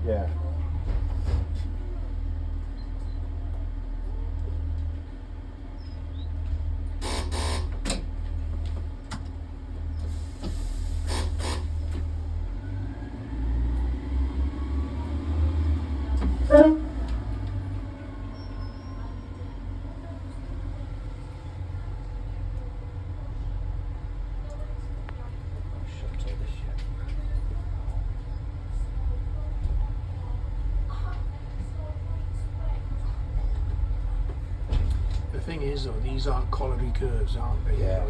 Yeah. The thing is, though, these are colliery curves, aren't they? Yeah.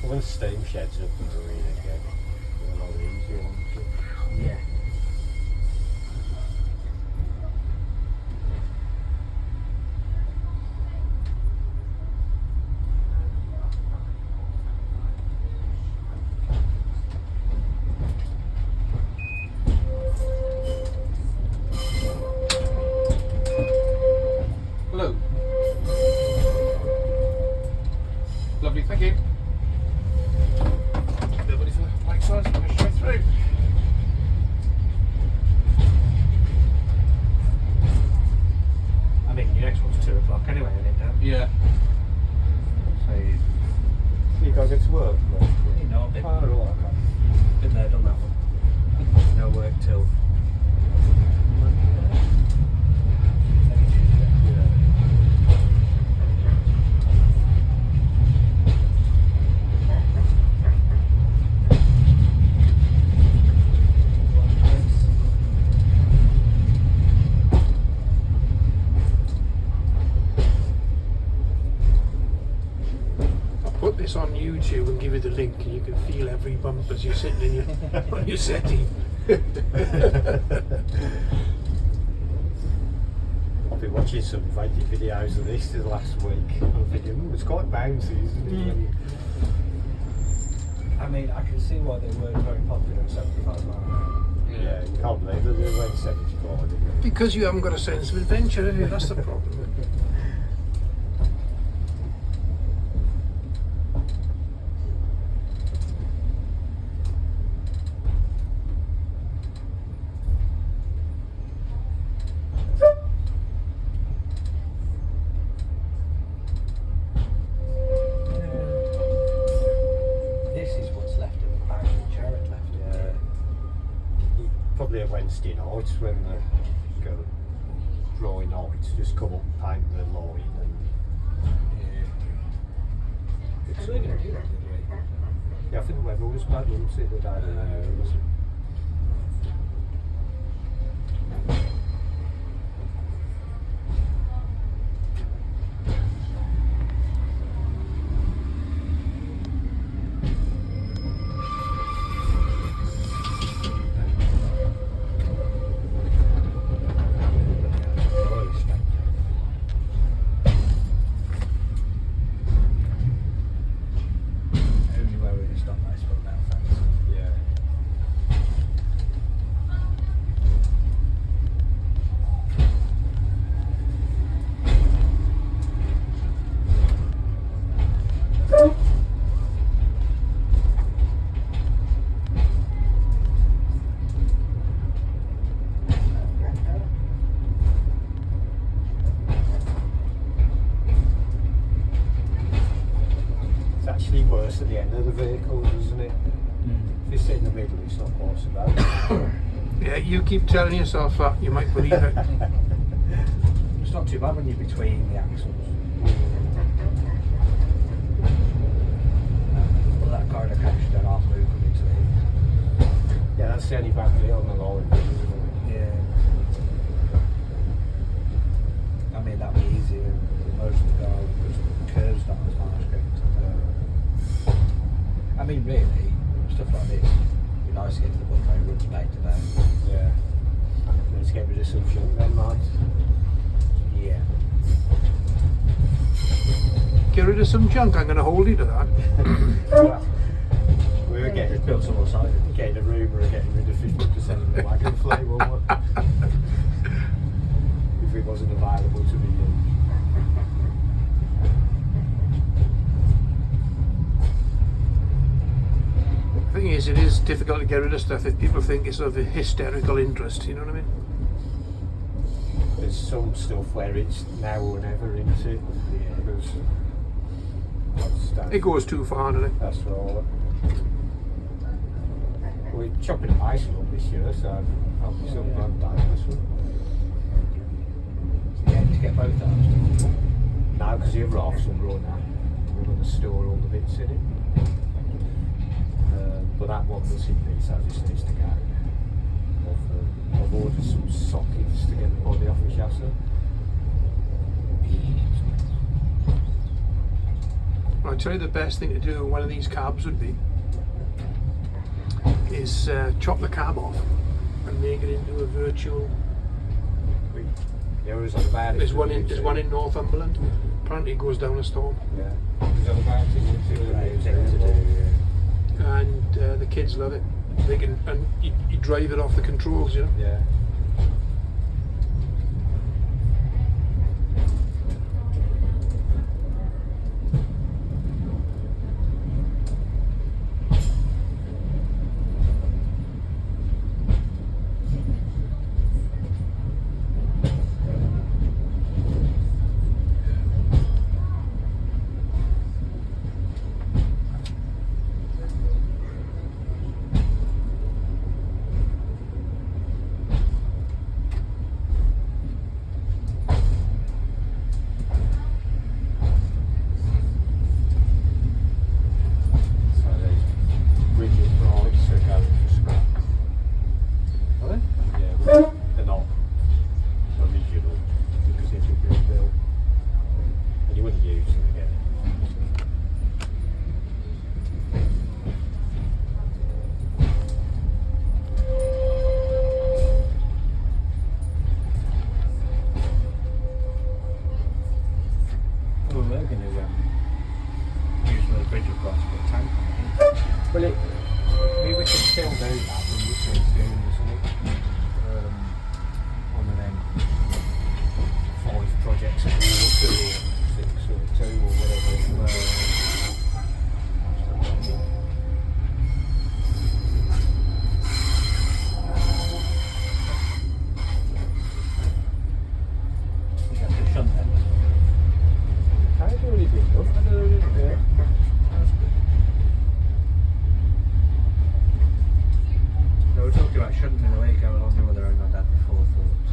When the steam sheds up in the marina again, they're a lot easier, aren't they? Yeah. Hello. Lovely, thank you. Everybody for the right size, I'm going to straight through. I mean, your next one's 2 o'clock anyway, I think, Dan. Yeah. So you gotta get to work? You know, I've been, Oh, right, okay. been there, done that one. No work till Put this on YouTube and give you the link, and you can feel every bump as you're sitting in your on your settee. I've been watching some videos of this the last week. I'm thinking, it's quite bouncy, isn't it? I mean, I can see why they weren't very popular at 75 miles an hour. Yeah, you can't believe that they went 74, did they? Because you haven't got a sense of adventure, have you? That's the problem. This is what's left of the bag that Jared left. Yeah. Probably a Wednesday night when they go drawing night, just come up and paint the line and It's really going to do that, did we? yeah, I think the weather was bad, wasn't it, the day that it was. Only where we just done nice for now, thanks. Yeah. It's actually worse at the end of the vehicle, isn't it? If you sit in the middle, it's not quite so bad. Yeah, you keep telling yourself that, you might believe it. It's not too bad when you're between the axles. Well, that car that catches that half move coming to the Yeah, that's the only bad bit on the line, isn't it? yeah. I mean, that'd be easier. I mean, really, stuff like this, it'd be nice to get to the point where it runs back to that. Yeah. Let's get rid of some junk then, mate. Yeah. Get rid of some junk, I'm going to hold you to that. Well, we were Just getting build some more side. a rumour of getting rid of 50% of the wagon fleet, weren't we? If it wasn't available to be used. The thing is, it is difficult to get rid of stuff if people think it's of a hysterical interest, you know what I mean? There's some stuff where it's now or never into. Yeah. Because It goes too far, doesn't it? That's all. We're chopping a ice up this year, so I'll be some run down this one. Yeah, to get both arms. No, because the other half's will run out. We're going to store all the bits in it. But that one will see piece as it needs to go. I've ordered some sockets to get the body off the chassis. I'd tell you the best thing to do in one of these cabs would be is chop the cab off and make it into a virtual. Yeah, was on about it. There's one in Northumberland. Apparently it goes down a storm. Yeah. Was on about it. And the kids love it. They can, and you drive it off the controls, you know. Yeah. They're not original because they've been rebuilt and you wouldn't use them again. Well, we're going to use the bridge across for a tank. Well, we could still do that when we're still doing, isn't it? One of them 5 projects at the or 2 or 6 or 2 or whatever. You have to shunt them. I've already been done. I've already done it. No, we're talking about shunting in the way going along with their own like that before thoughts.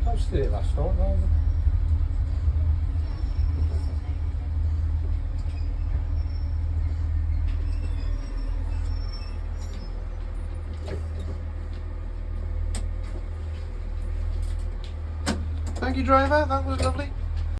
I was there last night, wasn't I? Thank you, driver. That was lovely.